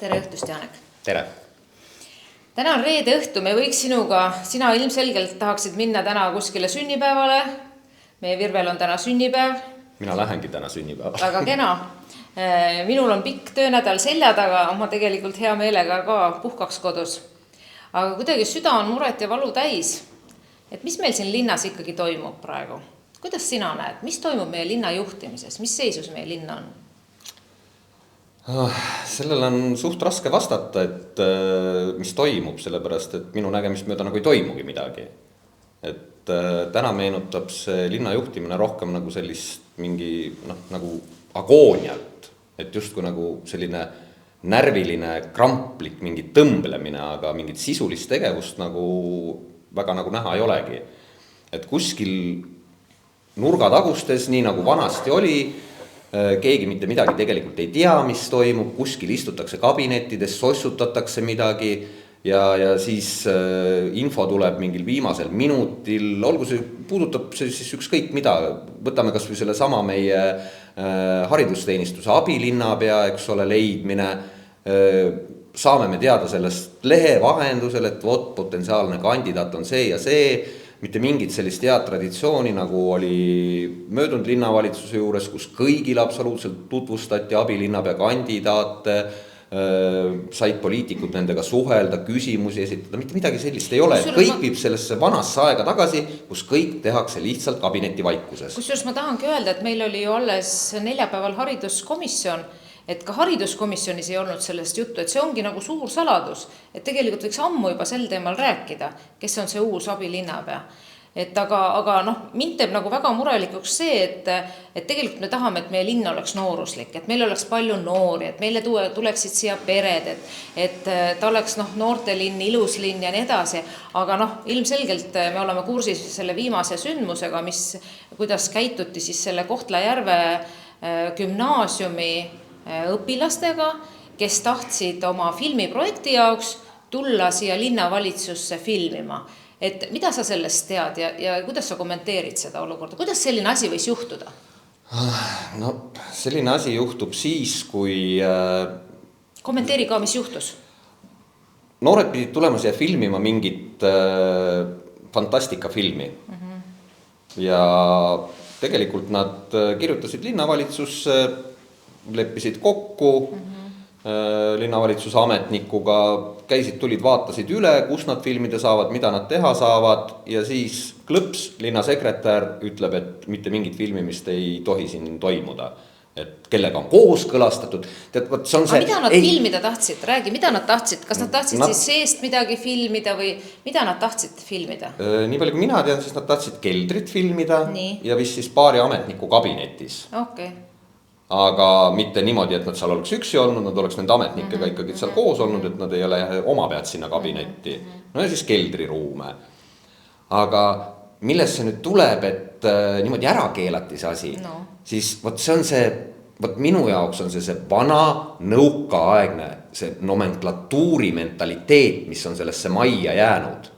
Tere õhtust, Janek. Tere. Täna on reede õhtu, me võiks sinuga, sina ilmselgelt tahaksid minna täna kuskile sünnipäevale. Meie Virvel on täna sünnipäev. Mina lähengi täna sünnipäevale. Väga kena. Minul on pikk töönädal selja taga, ma tegelikult hea meelega ka puhkaks kodus. Aga kuidagi süda on muret ja valu täis. Et mis meil siin linnas ikkagi toimub praegu? Kuidas sina näed? Mis toimub meie linna juhtimises? Mis seisus meie linna on? Sellel on suht raske vastata, et mis toimub, sellepärast, et minu nägemist mööda nagu ei toimugi midagi. Et täna meenutab see linna juhtimine rohkem nagu sellist mingi nagu agoonialt, et justkui nagu selline närviline, kramplik mingi tõmblemine, aga mingit sisulist tegevust nagu väga nagu näha ei olegi. Et kuskil nurgatagustes, nii nagu vanasti oli, keegi mitte midagi tegelikult ei tea, mis toimub, kuskil istutakse kabinettides, sossutatakse midagi ja siis info tuleb mingil viimasel minutil, olgu see puudutab siis ükskõik mida, võtame kas või selle sama meie haridusteenistuse abilinnapea, eks ole, leidmine, saame me teada sellest lehe vahendusel, et potentsiaalne kandidaat on see ja see, mitte mingit sellist head traditsiooni, nagu oli möödunud linnavalitsuse juures, kus kõigil absoluutselt tutvustati abilinnapea kandidaate, said poliitikud nendega suhelda, küsimusi esitada, mitte midagi sellist ei ole. Kõik viib sellesse vanasse aega tagasi, kus kõik tehakse lihtsalt kabineti vaikuses. Kusjuures ma tahangi öelda, et meil oli ju alles neljapäeval hariduskomisjon, et ka hariduskomisjonis ei olnud sellest juttu, et see ongi nagu suur saladus, et tegelikult võiks ammu juba sel teemal rääkida, kes on see uus abilinnapea. Et aga mind teeb nagu väga murelikuks see, et tegelikult me tahame, et meie linn oleks nooruslik, et meil oleks palju noori, et meile tuleksid siia pered, et ta oleks noortelinn, ilus linn ja nii edasi, aga ilmselgelt me oleme kursis selle viimase sündmusega, kuidas käituti siis selle Kohtla-Järve gümnaasiumi õpilastega, kes tahtsid oma filmiprojekti jaoks tulla siia linnavalitsusse filmima. Et mida sa sellest tead ja kuidas sa kommenteerid seda olukorda? Kuidas selline asi võis juhtuda? Selline asi juhtub siis, kui... Kommenteeri ka, mis juhtus? Noored pidid tulema siia filmima mingit fantastikafilmi. Ja tegelikult nad kirjutasid linnavalitsusse, leppisid kokku linnavalitsuse ametnikuga, käisid, tulid, vaatasid üle, kus nad filmida saavad, mida nad teha saavad ja siis klõps linnasekretär ütleb, et mitte mingit filmimist ei tohi siin toimuda. Et kellega on kooskõlastatud. Mida nad filmida tahtsid? Räägi, mida nad tahtsid? Kas nad tahtsid siis seest midagi filmida või mida nad tahtsid filmida? Nii palju kui mina tean, siis nad tahtsid keldrit filmida ja vist siis paari ametniku kabinetis. Okei. Aga mitte niimoodi, et nad seal oleks üksi olnud, nad oleks nende ametnikega ikkagi seal koos olnud, et nad ei ole oma pead sinna kabinetti. No ja siis keldriruume. Aga millest see nüüd tuleb, et niimoodi ära keelati see asi, siis see on see, minu jaoks on see vana nõukaaegne, see nomenklatuuri mentaliteet, mis on sellesse majja jäänud.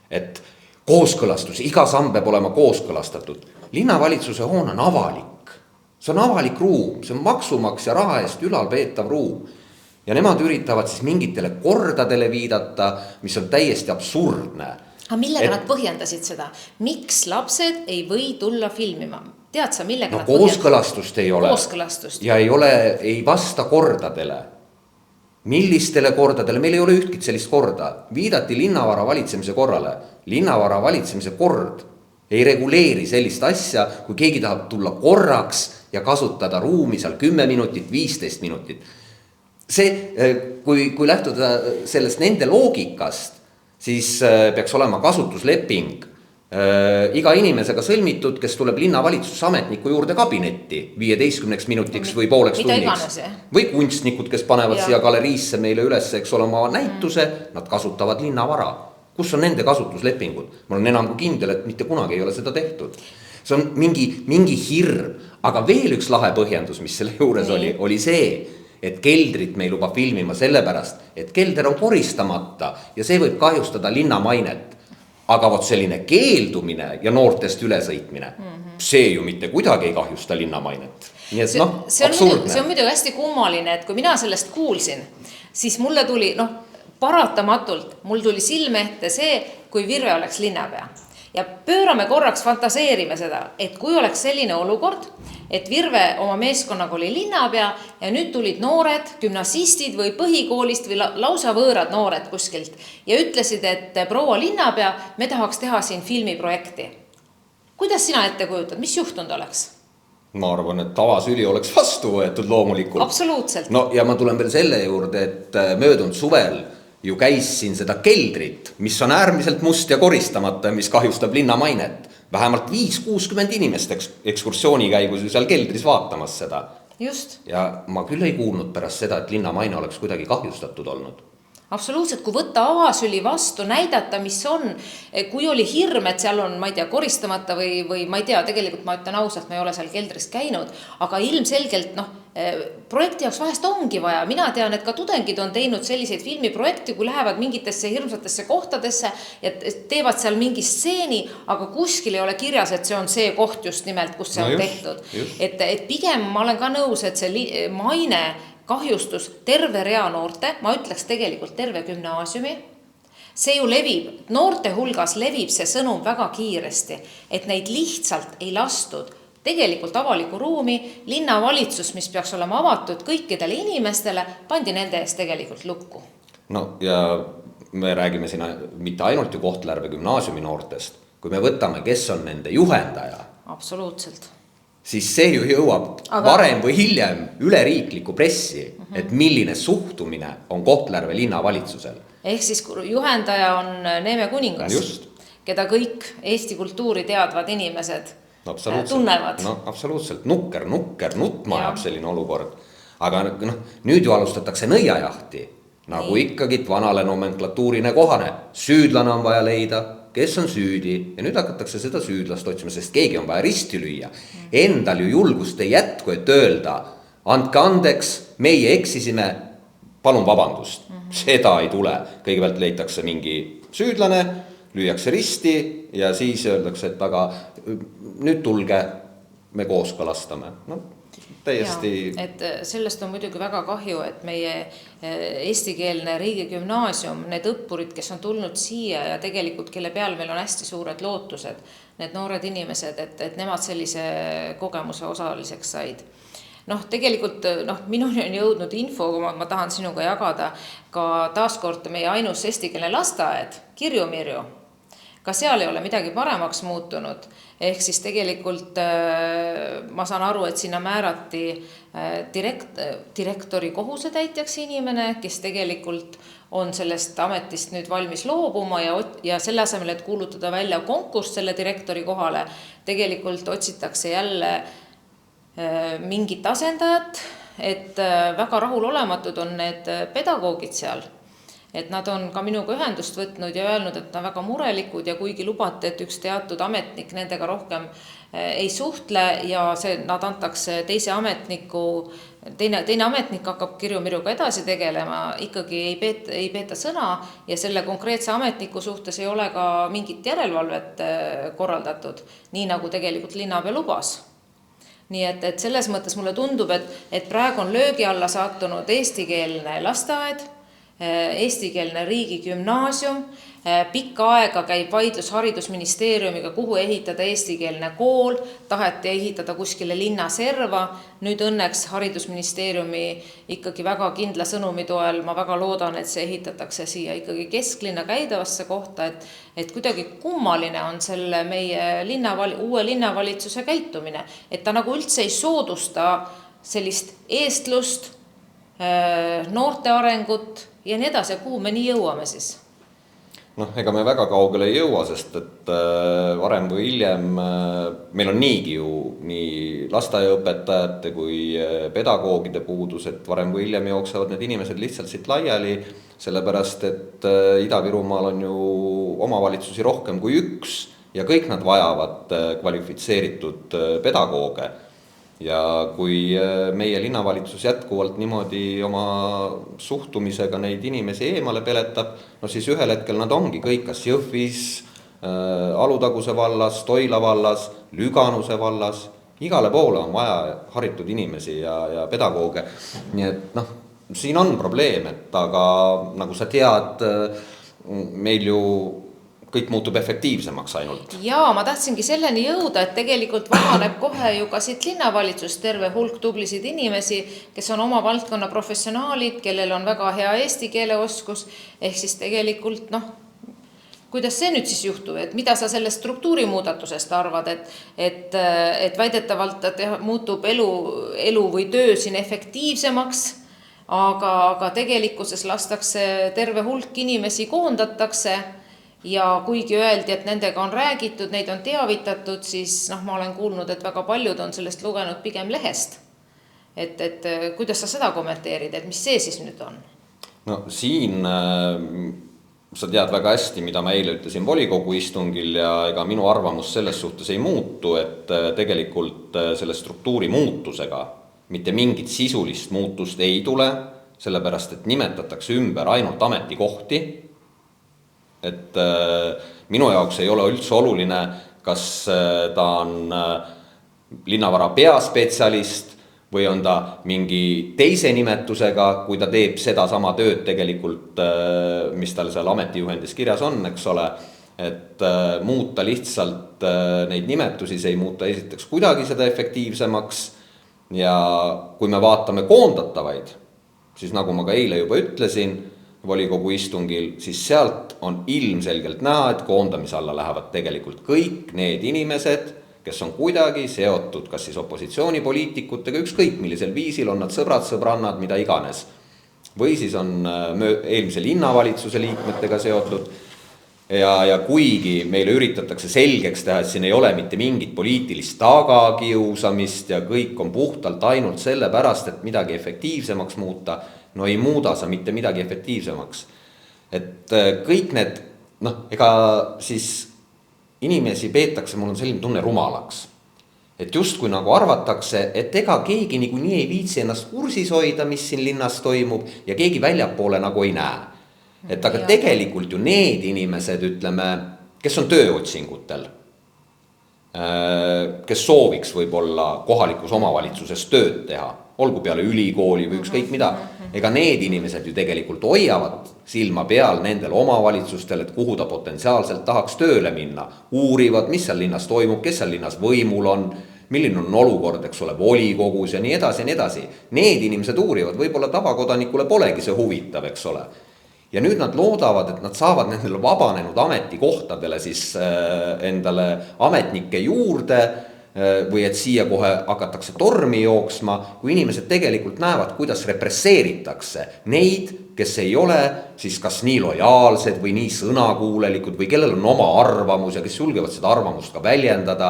Et kooskõlastus, iga samm peab olema kooskõlastatud. Linnavalitsuse hoone on avalik. See on avalik ruum, see on maksumaksja raha eest ülalpeetav ruum. Ja nemad üritavad siis mingitele kordadele viidata, mis on täiesti absurdne. Aga millega nad põhjendasid seda? Miks lapsed ei või tulla filmima? Tead sa, millega nad kooskõlastust ei ole. Kooskõlastust. Ja ei vasta kordadele. Millistele kordadele? Meil ei ole ühtkit sellist korda. Viidati linnavara valitsemise korrale. Linnavara valitsemise kord ei reguleeri sellist asja, kui keegi tahab tulla korraks ja kasutada ruumi seal 10 minutit, 15 minutit. See, kui lähtuda sellest nende loogikast, siis peaks olema kasutusleping iga inimesega sõlmitud, kes tuleb linnavalitsusametniku juurde kabinetti 15 minutiks või pooleks tunniks. Või kunstnikud, kes panevad siia galeriisse meile üles, eks ole, oma näituse, nad kasutavad linnavara. Kus on nende kasutuslepingud? Ma olen enam kui kindel, et mitte kunagi ei ole seda tehtud. See on mingi hirm, aga veel üks lahe põhjendus, mis selle juures oli see, et keldrit me ei luba filmima sellepärast, et kelder on koristamata ja see võib kahjustada linna mainet. Aga selline keeldumine ja noortest ülesõitmine see ju mitte kuidagi ei kahjusta linna mainet. Nii et see on muidugi hästi kummaline, et kui mina sellest kuulsin, siis mulle tuli, paratamatult, mul tuli silme ette see, kui Virve oleks linnapea. Ja pöörame korraks, fantaseerime seda, et kui oleks selline olukord, et Virve oma meeskonnaga oli linnapea ja nüüd tulid noored gümnasistid või põhikoolist või lausa võõrad noored kuskilt ja ütlesid, et proua linnapea, me tahaks teha siin filmiprojekti. Kuidas sina ette kujutad, mis juhtunud oleks? Ma arvan, et tavasüli oleks vastu võetud loomulikult. Absoluutselt. No ja ma tulen veel selle juurde, et möödunud suvel ju käis siin seda keldrit, mis on äärmiselt must ja koristamata, mis kahjustab linna mainet. Vähemalt 5-60 inimest ekskursiooni käigus ju seal keldris vaatamas seda. Just. Ja ma küll ei kuulnud pärast seda, et linna maine oleks kuidagi kahjustatud olnud. Absoluutselt, kui võtta avasüli vastu, näidata, mis on, kui oli hirm, et seal on, ma ei tea, koristamata või ma ei tea, tegelikult ma ütlen ausalt, ma ei ole seal keldris käinud, aga ilmselgelt, projekti jaoks vahest ongi vaja. Mina tean, et ka tudengid on teinud selliseid filmiprojekti, kui lähevad mingitesse hirmsatesse kohtadesse ja teevad seal mingi stseeni, aga kuskil ei ole kirjas, et see on see koht just nimelt, kus see on tehtud. Et pigem ma olen ka nõus, et see maine kahjustus terve rea noorte, ma ütleks tegelikult terve gümnaasiumi. See ju levib, noorte hulgas levib see sõnum väga kiiresti, et neid lihtsalt ei lastud tegelikult avaliku ruumi, linnavalitsus, mis peaks olema avatud kõikidele inimestele, pandi nende eest tegelikult lukku. No ja me räägime siin mitte ainult ju Kohtla-Järve gümnaasiumi noortest, kui me võtame, kes on nende juhendaja. Absoluutselt. Siis see ju jõuab varem või hiljem üleriikliku pressi, et milline suhtumine on Kohtla-Järve linnavalitsusel. Ehk siis juhendaja on Neeme kuningas, keda kõik Eesti kultuuri teadvad inimesed tunnevad. No absoluutselt, nukker, nutma ajab selline olukord. Aga nüüd ju alustatakse nõiajahti, nagu ikkagi vanale nomenklatuurine kohane. Süüdlane on vaja leida, kes on süüdi ja nüüd hakatakse seda süüdlast otsima, sest keegi on vaja risti lüüa. Endal ju julgust ei jätku, et öelda, andke andeks, meie eksisime, palun vabandust. Seda ei tule. Kõigepealt leitakse mingi süüdlane, lüüakse risti ja siis öeldakse, et aga nüüd tulge, me kooskõlastame. Täiesti. Ja, et sellest on muidugi väga kahju, et meie eestikeelne riigigümnaasium, need õppurid, kes on tulnud siia ja tegelikult kelle peal meil on hästi suured lootused, need noored inimesed, et nemad sellise kogemuse osaliseks said. Tegelikult minuni on jõudnud info, ma tahan sinuga jagada, ka taaskord meie ainus eestikeelne lasteaed, Kirju-Mirju. Ka seal ei ole midagi paremaks muutunud. Ehk siis tegelikult ma saan aru, et sinna määrati direktori kohusetäitjaks inimene, kes tegelikult on sellest ametist nüüd valmis loobuma ja selle asemel, et kuulutada välja konkurss selle direktori kohale, tegelikult otsitakse jälle mingit asendajat, et väga rahulolematud on need pedagoogid seal. Et nad on ka minuga ühendust võtnud ja öelnud, et nad väga murelikud ja kuigi lubati, et üks teatud ametnik nendega rohkem ei suhtle ja nad antakse teine ametnik hakkab Kirju-Mirjuga edasi tegelema, ikkagi ei peeta sõna ja selle konkreetse ametniku suhtes ei ole ka mingit järelevalvet korraldatud, nii nagu tegelikult linnapea lubas. Nii et selles mõttes mulle tundub, et praegu on löögi alla sattunud eestikeelne lasteaed, eestikeelne riigigümnaasium, pikka aega käib vaidlus haridusministeeriumiga, kuhu ehitada eestikeelne kool, taheti ehitada kuskile linna serva, nüüd õnneks haridusministeeriumi ikkagi väga kindla sõnumi toel, ma väga loodan, et see ehitatakse siia ikkagi kesklinna käidavasse kohta, et kuidagi kummaline on selle meie uue linnavalitsuse käitumine, et ta nagu üldse ei soodusta sellist eestlust, noorte arengut ja nii edasi, kuhu me nii jõuame siis? Ega me väga kaugele ei jõua, sest et varem või hiljem meil on niigi ju nii lasteaiaõpetajate kui pedagoogide puudus, et varem või hiljem jooksevad need inimesed lihtsalt siit laiali, sellepärast et Ida-Virumaal on ju omavalitsusi rohkem kui üks ja kõik nad vajavad kvalifitseeritud pedagooge. Ja kui meie linnavalitsus jätkuvalt niimoodi oma suhtumisega neid inimesi eemale peletab, siis ühel hetkel nad ongi kõik kas Jõhvis, Alutaguse vallas, Toila vallas, Lüganuse vallas, igale poole on vaja haritud inimesi ja pedagooge. Nii et siin on probleem, et aga nagu sa tead, meil ju kõik muutub efektiivsemaks ainult. Jaa, ma tahtsingi selleni jõuda, et tegelikult vabaneb kohe ju ka siit linnavalitsus terve hulk tublisid inimesi, kes on oma valdkonna professionaalid, kellel on väga hea eesti keele oskus, ehk siis tegelikult kuidas see nüüd siis juhtub, et mida sa sellest struktuurimuudatusest arvad, et väidetavalt muutub elu või töö siin efektiivsemaks, aga tegelikkuses lastakse terve hulk inimesi koondatakse ja kuigi öeldi, et nendega on räägitud, neid on teavitatud, siis ma olen kuulnud, et väga paljud on sellest lugenud pigem lehest. Et kuidas sa seda kommenteerid, et mis see siis nüüd on? No siin sa tead väga hästi, mida ma eile ütlesin volikogu istungil ja ega minu arvamus selles suhtes ei muutu, et tegelikult selle struktuuri muutusega mitte mingit sisulist muutust ei tule, sellepärast et nimetatakse ümber ainult ametikohti. Et minu jaoks ei ole üldse oluline, kas ta on linnavara peaspetsialist või on ta mingi teise nimetusega, kui ta teeb seda sama tööd tegelikult, mis tal seal ametijuhendis kirjas on, eks ole, et muuta lihtsalt neid nimetusi, see ei muuta esiteks kuidagi seda efektiivsemaks ja kui me vaatame koondatavaid, siis nagu ma ka eile juba ütlesin, volikogu istungil, siis sealt on ilmselgelt näha, et koondamise alla lähevad tegelikult kõik need inimesed, kes on kuidagi seotud kas siis opositsioonipoliitikutega, ükskõik millisel viisil on nad sõbrad, sõbrannad, mida iganes. Või siis on eelmise linnavalitsuse liikmetega seotud ja kuigi meile üritatakse selgeks teha, et siin ei ole mitte mingit poliitilist tagakiusamist ja kõik on puhtalt ainult selle pärast, et midagi efektiivsemaks muuta, no ei muuda sa mitte midagi efektiivsemaks. Et kõik need, ega siis inimesi peetakse, mul on selline tunne rumalaks. Et just kui nagu arvatakse, et ega keegi nii ei viitsi ennast kursis hoida, mis siin linnas toimub ja keegi väljapoole nagu ei näe. Et aga tegelikult ju need inimesed, ütleme, kes on tööotsingutel, kes sooviks võib-olla kohalikus omavalitsuses tööd teha, olgu peale ülikooli või ükskõik mida, ega need inimesed ju tegelikult hoiavad silma peal nendel omavalitsustel, et kuhu ta potentsiaalselt tahaks tööle minna, uurivad, mis seal linnas toimub, kes seal linnas võimul on, milline on olukord, eks ole, volikogus ja nii edasi ja nii edasi. Need inimesed uurivad, võib-olla tavakodanikule polegi see huvitav, eks ole. Ja nüüd nad loodavad, et nad saavad nendele vabanenud ametikohtadele siis endale ametnikke juurde või et siia kohe hakatakse tormi jooksma, kui inimesed tegelikult näevad, kuidas represseeritakse neid, kes ei ole siis kas nii lojaalsed või nii sõnakuulelikud või kellel on oma arvamus ja kes julgevad seda arvamust ka väljendada.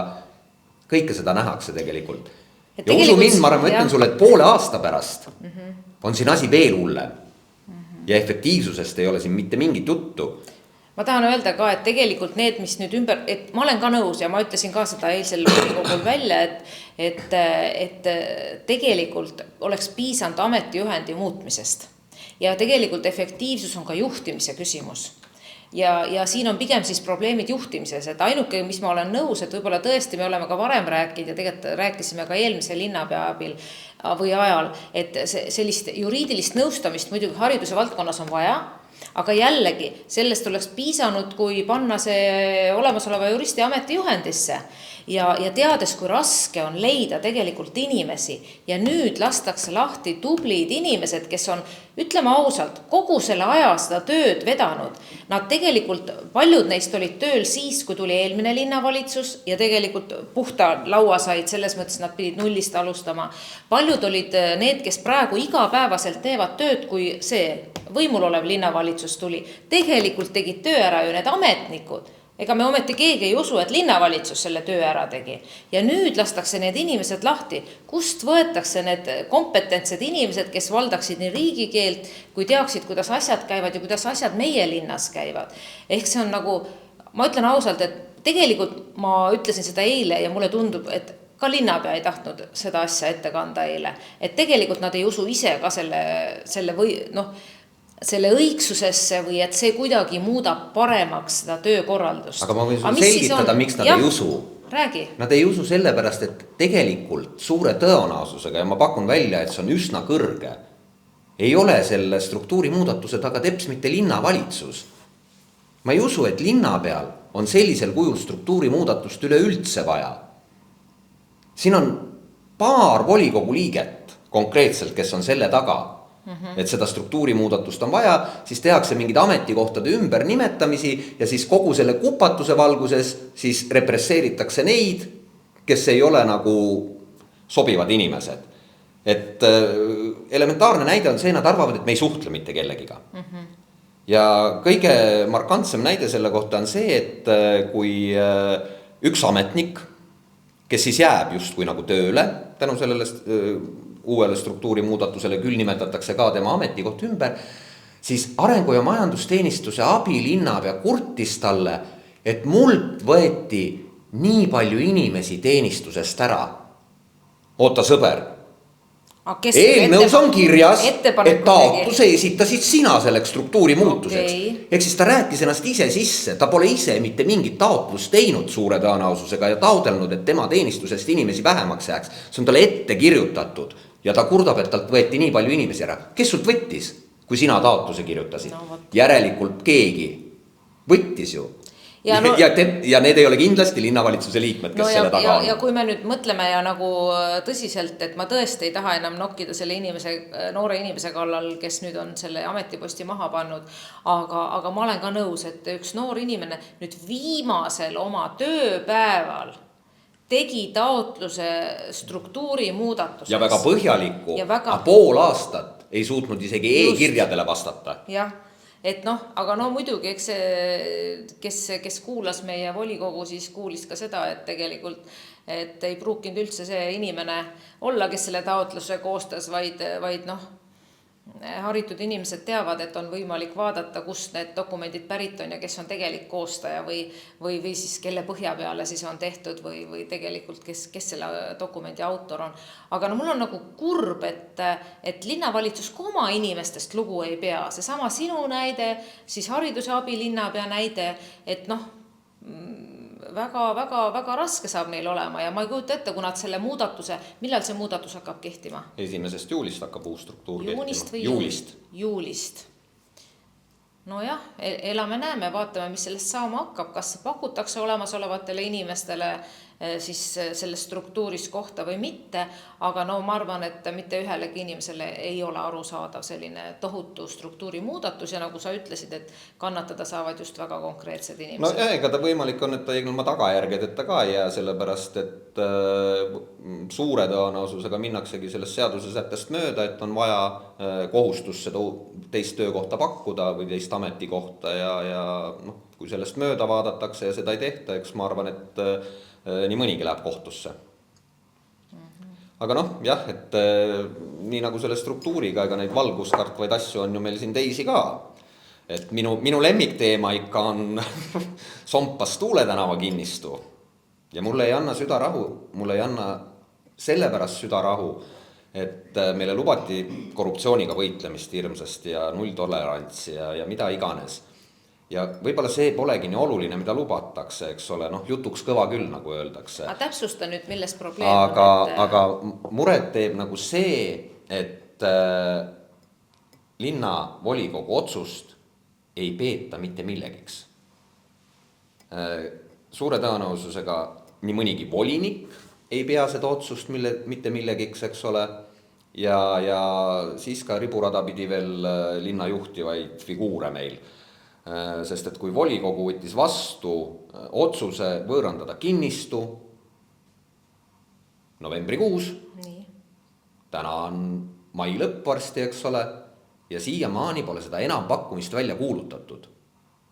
Kõike seda nähakse tegelikult. Ja usu mind, ma ütlen sulle, et poole aasta pärast on siin asi veel hullem. Ja efektiivsusest ei ole siin mitte mingit juttu. Ma tahan öelda ka, et tegelikult need, mis nüüd ümber, et ma olen ka nõus ja ma ütlesin ka seda eilsel volikogul välja, et tegelikult oleks piisanud ametijuhendi muutmisest. Ja tegelikult efektiivsus on ka juhtimise küsimus. Ja siin on pigem siis probleemid juhtimises, et ainuke, mis ma olen nõus, et võib-olla tõesti me oleme ka varem rääkinud ja tegelikult rääkisime ka eelmise linnapea abil või ajal, et sellist juriidilist nõustamist muidugi hariduse valdkonnas on vaja, aga jällegi sellest oleks piisanud, kui panna see olemasoleva juristi ametijuhendisse ja teades, kui raske on leida tegelikult inimesi ja nüüd lastakse lahti tublid inimesed, kes on, ütleme ausalt, kogu selle aja seda tööd vedanud. Nad tegelikult, paljud neist olid tööl siis, kui tuli eelmine linnavalitsus ja tegelikult puhta laua said, selles mõttes nad pidid nullist alustama. Paljud olid need, kes praegu igapäevaselt teevad tööd, kui see võimul olev linnavalitsus tuli. Tegelikult tegid töö ära ju need ametnikud. Ega me ometi keegi ei usu, et linnavalitsus selle töö ära tegi. Ja nüüd lastakse need inimesed lahti. Kust võetakse need kompetentsed inimesed, kes valdaksid nii riigikeelt, kui teaksid, kuidas asjad käivad ja kuidas asjad meie linnas käivad. Ehk see on nagu, ma ütlen ausalt, et tegelikult ma ütlesin seda eile ja mulle tundub, et ka linnapea ei tahtnud seda asja ette kanda eile. Et tegelikult nad ei usu ise ka selle või selle õigsusesse või et see kuidagi muudab paremaks seda töökorraldust. Aga ma võin sulle selgitada, miks nad ei usu. Räägi. Nad ei usu sellepärast, et tegelikult suure tõenäosusega, ja ma pakun välja, et see on üsna kõrge, ei ole selle struktuuri muudatuse taga teps mitte linnavalitsus. Ma ei usu, et linna peal on sellisel kujul struktuuri muudatust üleüldse vaja. Siin on paar volikogu liiget konkreetselt, kes on selle taga, et seda struktuuri muudatust on vaja, siis tehakse mingid ametikohtade ümber nimetamisi ja siis kogu selle kupatuse valguses siis represseeritakse neid, kes ei ole nagu sobivad inimesed. Et elementaarne näide on see, nad arvavad, et me ei suhtle mitte kellegiga. Ja kõige markantsem näide selle kohta on see, et kui üks ametnik, kes siis jääb just kui nagu tööle tänu sellele uuele struktuuri muudatusele, küll nimetatakse ka tema ametikoht ümber, siis arengu- ja majandusteenistuse abilinnapea kurtis talle, et mult võeti nii palju inimesi teenistusest ära. Oota sõber, eelnõus on kirjas, et taotluse esitasid sina selleks struktuuri muutuseks. Ehk siis ta rääkis ennast ise sisse, ta pole ise mitte mingit taotlust teinud suure tõenäosusega ja taodelnud, et tema teenistusest inimesi vähemaks jääks. See on talle ette kirjutatud ja ta kurdab, et talt võeti nii palju inimesi ära. Kes sult võttis, kui sina taotluse kirjutasid? Järelikult keegi võttis ju. Ja need ei ole kindlasti linnavalitsuse liikmed, kes selle taga on. Ja kui me nüüd mõtleme ja nagu tõsiselt, et ma tõesti ei taha enam nokkida selle noore inimese kallal, kes nüüd on selle ametiposti maha pannud, aga ma olen ka nõus, et üks noor inimene nüüd viimasel oma tööpäeval tegi taotluse struktuuri muudatuseks. Ja väga põhjaliku, pool aastat ei suutnud isegi e-kirjadele vastata. Jah. Et aga muidugi, eks see, kes kuulas meie volikogu, siis kuulis ka seda, et tegelikult et ei pruukinud üldse see inimene olla, kes selle taotluse koostas, vaid haritud inimesed teavad, et on võimalik vaadata, kust need dokumendid pärit on ja kes on tegelik koostaja või siis kelle põhja peale siis on tehtud või tegelikult kes selle dokumendi autor on. Aga mul on nagu kurb, et linnavalitsus oma inimestest lugu ei pea. Seesama sinu näide, siis hariduse abilinnapea näide, et väga raske saab neil olema ja ma ei kujuta ette, kui nad selle muudatuse, millal see muudatus hakkab kehtima? 1. juulist hakkab uus struktuur kehtima. Juulist. Nojah, elame-näeme, vaatame, mis sellest saama hakkab, kas pakutakse olemasolevatele inimestele siis selles struktuuris kohta või mitte, aga ma arvan, et mitte ühelegi inimesele ei ole arusaadav selline tohutu struktuuri muudatus ja nagu sa ütlesid, et kannatada saavad just väga konkreetsed inimesed. Ega ta võimalik on, et ta ilma tagajärgedeta ka ei jää, sellepärast, et suure tõenäosusega minnaksegi sellest seaduse sättest mööda, et on vaja kohustus seda teist töökohta pakkuda või teist ametikohta ja kui sellest mööda vaadatakse ja seda ei tehta, eks ma arvan, et nii mõnigi läheb kohtusse. Aga jah, et nii nagu selle struktuuriga, ega neid valguskartvaid asju on ju meil siin teisi ka. Et minu lemmikteema ikka on Sompas Tuule tänava kinnistu. Ja mulle ei anna südarahu, mulle ei anna sellepärast südarahu, et meile lubati korruptsiooniga võitlemist hirmsasti ja nulltolerantsi ja mida iganes. Ja võib-olla see polegi nii oluline, mida lubatakse, eks ole, jutuks kõva küll, nagu öeldakse. Aga täpsusta nüüd, milles probleem on. Aga muret teeb nagu see, et linna volikogu otsust ei peeta mitte millegiks. Suure tõenäosusega nii mõnigi volinik ei pea seda otsust mitte millegiks, eks ole, ja siis ka riburada pidi veel linna juhtivaid figuure meil. Sest et kui volikogu võttis vastu otsuse võõrandada kinnistu novembrikuus, täna on mai lõpp varsti, eks ole, ja siiamaani pole seda enampakkumist välja kuulutatud.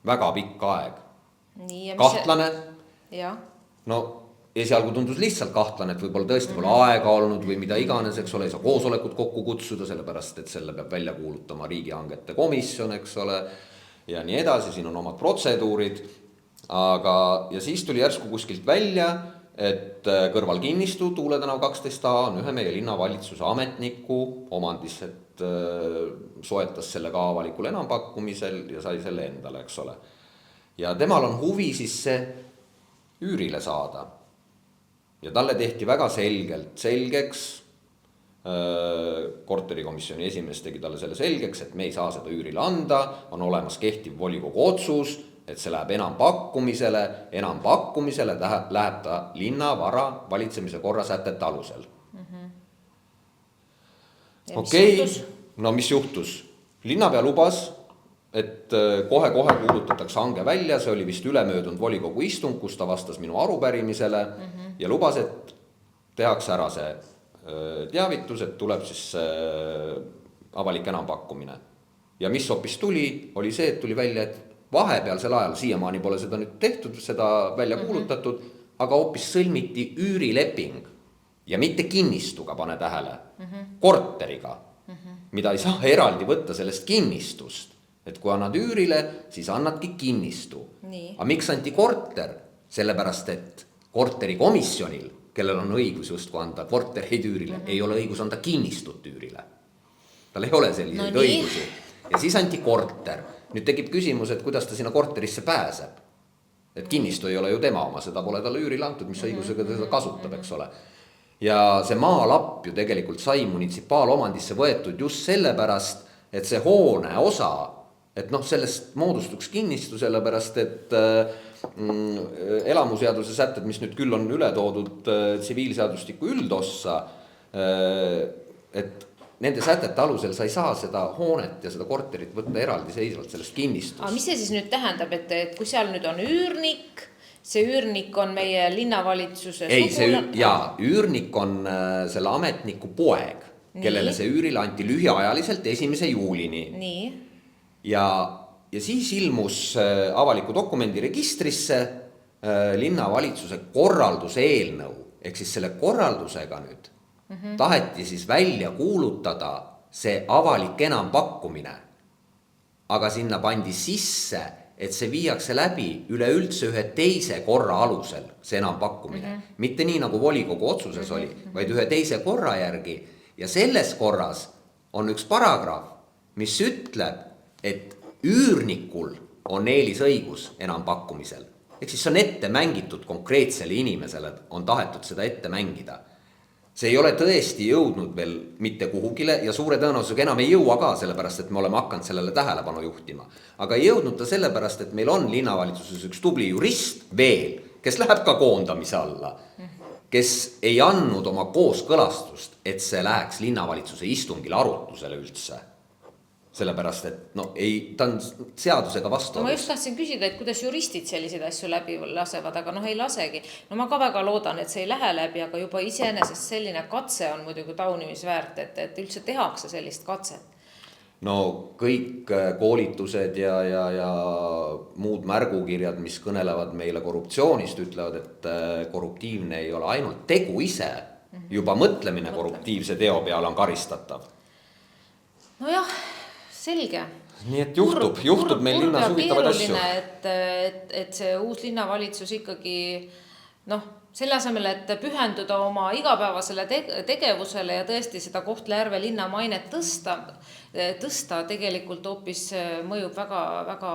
Väga pikk aeg. Kahtlane. Esialgu tundus lihtsalt kahtlane, et võib-olla tõesti pole aega olnud või mida iganes, eks ole, ei saa koosolekut kokku kutsuda, sellepärast, et selle peab välja kuulutama riigihangete komisjon, eks ole, ja nii edasi, siin on omad protseduurid, ja siis tuli järsku kuskilt välja, et kõrval kinnistu Tuule tänav 12A on ühe meie linnavalitsuse ametniku omandis, et soetas selle ka avalikul enampakkumisel ja sai selle endale, eks ole. Ja temal on huvi siis see üürile saada. Ja talle tehti väga selgeks, korterikomisjoni esimees tegi talle selle selgeks, et me ei saa seda üürile anda, on olemas kehtiv volikogu otsus, et see läheb enampakkumisele läheb ta linnavara valitsemise korra sätete alusel. Okei, no mis juhtus? Linnapea lubas, et kohe-kohe kuulutatakse hange välja, see oli vist ülemöödunud volikogu istung, kus ta vastas minu arupärimisele ja lubas, et tehakse ära see teavitus, et tuleb siis avalik enampakkumine. Ja mis hoopis tuli, oli see, et tuli välja, et vahepealsel ajal, siiamaani pole seda nüüd tehtud, seda välja kuulutatud, aga hoopis sõlmiti üürileping ja mitte kinnistuga, pane tähele, korteriga, mida ei saa eraldi võtta sellest kinnistust. Et kui annad üürile, siis annadki kinnistu. Aga miks anti korter? Sellepärast, et korterikomisjonil, kellel on õigus justkui anda kortereid üürile, ei ole õigus anda kinnistut üürile. Tal ei ole selliseid õigusi. Ja siis anti korter. Nüüd tekib küsimus, et kuidas ta sinna korterisse pääseb. Et kinnistu ei ole ju tema oma, seda pole talle üürile antud, mis õigusega ta kasutab, eks ole. Ja see maalapp ju tegelikult sai munitsipaalomandisse võetud just sellepärast, et see hoone osa, et sellest moodustuks kinnistu, sellepärast, et elamuseaduse sätted, mis nüüd küll on üle toodud tsiviilseadustiku üldossa, et nende sätete alusel sa ei saa seda hoonet ja seda korterit võtta eraldi seisvalt sellest kinnistust. Aga mis see siis nüüd tähendab, et kui seal nüüd on üürnik, see üürnik on meie linnavalitsuse üürnik on selle ametniku poeg, kellele see üürile anti lühiajaliselt 1. juulini. Nii. Ja siis ilmus avaliku dokumendi registrisse linnavalitsuse korralduse eelnõu, ehk siis selle korraldusega nüüd taheti siis välja kuulutada see avalik enampakkumine. Aga sinna pandi sisse, et see viiakse läbi üleüldse ühe teise korra alusel, see enampakkumine. Mitte nii nagu volikogu otsuses oli, vaid ühe teise korra järgi. Ja selles korras on üks paragrahv, mis ütleb, et üürnikul on eelisõigus enampakkumisel. Ehk siis see on ette mängitud konkreetsele inimesele, on tahetud seda ette mängida. See ei ole tõesti jõudnud veel mitte kuhugile ja suure tõenäosusega enam ei jõua ka, sellepärast, et me oleme hakanud sellele tähelepanu juhtima. Aga ei jõudnud ta sellepärast, et meil on linnavalitsuses üks tubli jurist veel, kes läheb ka koondamise alla, kes ei andnud oma kooskõlastust, et see läheks linnavalitsuse istungile arutusele üldse. Sellepärast, et ta on seadusega vastu. Ma just tahtsin küsida, et kuidas juristid selliseid asju läbi lasevad, aga ei lasegi. Ma ka väga loodan, et see ei lähe läbi, aga juba iseenesest selline katse on muidugi taunimisväärt, et üldse tehakse sellist katset. Kõik koolitused ja muud märgukirjad, mis kõnelevad meile korruptsioonist, ütlevad, et korruptiivne ei ole ainult tegu ise, juba mõtlemine korruptiivse teo peale on karistatav. Selge. Nii et juhtub meil linnas huvitavad asju. Et see uus linnavalitsus ikkagi, selle asemel, et pühenduda oma igapäevasele tegevusele ja tõesti seda Kohtla-Järve linna mainet tõsta tegelikult hoopis mõjub väga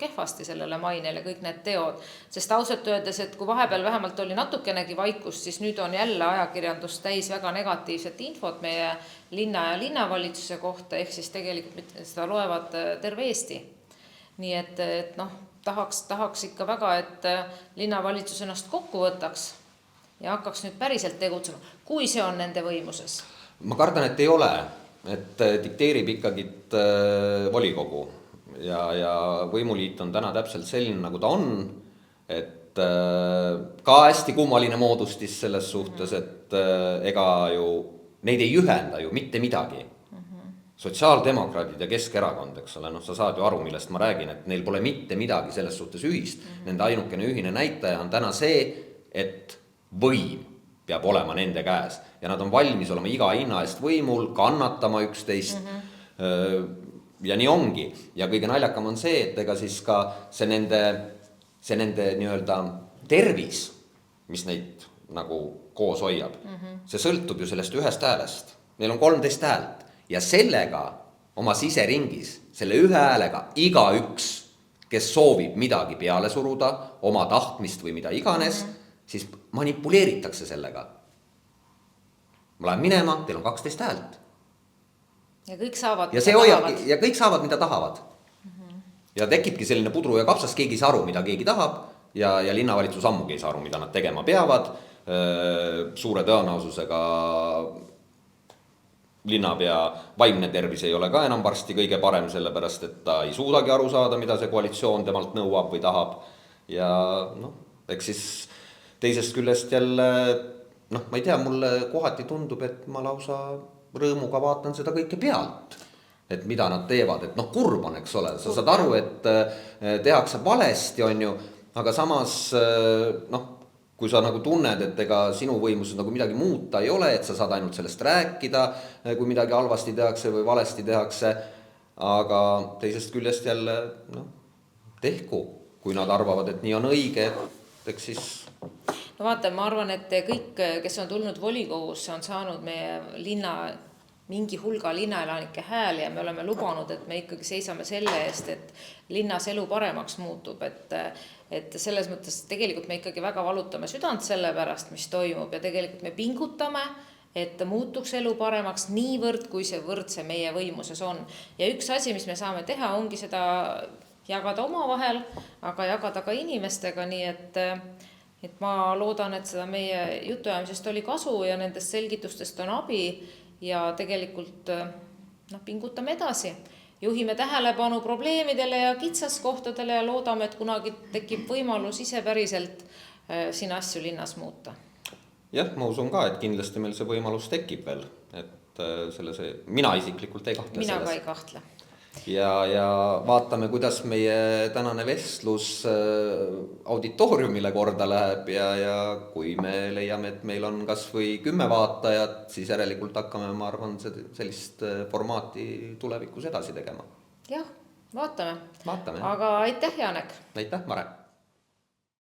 kehvasti sellele mainele kõik need teod. Sest ausalt öeldes, et kui vahepeal vähemalt oli natukenegi vaikust, siis nüüd on jälle ajakirjandus täis väga negatiivset infot meie linna ja linnavalitsuse kohta, ehk siis tegelikult seda loevad terve Eesti. Nii et tahaks ikka väga, et linnavalitsus ennast kokku võtaks ja hakkaks nüüd päriselt tegutsema, kui see on nende võimuses. Ma kardan, et ei ole, et dikteerib ikkagi volikogu ja võimuliit on täna täpselt selline, nagu ta on, et ka hästi kummaline moodustis selles suhtes, et ega ju neid ei ühenda ju mitte midagi. Sotsiaaldemokraadid ja Keskerakond, eks ole, sa saad ju aru, millest ma räägin, et neil pole mitte midagi selles suhtes ühist. Nende ainukene ühine näitaja on täna see, et võim peab olema nende käes ja nad on valmis olema iga hinna eest võimul, kannatama üksteist ja nii ongi. Ja kõige naljakam on see, et ega siis ka see nende nii-öelda tervis, mis neid nagu koos hoiab. See sõltub ju sellest ühest häälest. Neil on 13 häält ja sellega oma siseringis, selle ühe häälega igaüks, kes soovib midagi peale suruda, oma tahtmist või mida iganes, siis manipuleeritakse sellega. Ma lähen minema, teil on 12 häält. Ja kõik saavad, ja see hoiab, ja kõik saavad, mida tahavad. Ja tekibki selline pudru ja kapsas, keegi ei saa aru, mida keegi tahab ja linnavalitsus ammugi ei saa aru, mida nad tegema peavad. Suure tõenäosusega linnapea vaimne tervis ei ole ka enam varsti kõige parem, sellepärast et ta ei suudagi aru saada, mida see koalitsioon temalt nõuab või tahab. Ja eks siis teisest küljest jälle, ma ei tea, mulle kohati tundub, et ma lausa rõõmuga vaatan seda kõike pealt, et mida nad teevad, et kurb on, eks ole, sa saad aru, et tehakse valesti, on ju, aga samas, kui sa nagu tunned, et ega sinu võimuses nagu midagi muuta ei ole, et sa saad ainult sellest rääkida, kui midagi halvasti tehakse või valesti tehakse, aga teisest küljest jälle, tehku, kui nad arvavad, et nii on õige, et eks siis... No vaata, ma arvan, et kõik, kes on tulnud volikogusse, on saanud meie linna, mingi hulga linnaelanike hääl ja me oleme lubanud, et me ikkagi seisame selle eest, et linnas elu paremaks muutub, et selles mõttes tegelikult me ikkagi väga valutame südant selle pärast, mis toimub ja tegelikult me pingutame, et muutuks elu paremaks niivõrd, kui see võrdse meie võimuses on. Ja üks asi, mis me saame teha, ongi seda jagada oma vahel, aga jagada ka inimestega, nii et ma loodan, et seda meie jutuajamisest oli kasu ja nendest selgitustest on abi ja tegelikult pingutame edasi. Juhime tähelepanu probleemidele ja kitsaskohtadele ja loodame, et kunagi tekib võimalus ise päriselt siin asju linnas muuta. Jah, ma usun ka, et kindlasti meil see võimalus tekib veel, et mina isiklikult ei kahtle selles. Mina ka ei kahtle. Ja vaatame, kuidas meie tänane vestlus auditooriumile korda läheb ja kui me leiame, et meil on kas või 10 vaatajat, siis järelikult hakkame, ma arvan, sellist formaati tulevikus edasi tegema. Jah, vaatame. Vaatame. Aga aitäh, Janek! Aitäh, Mare!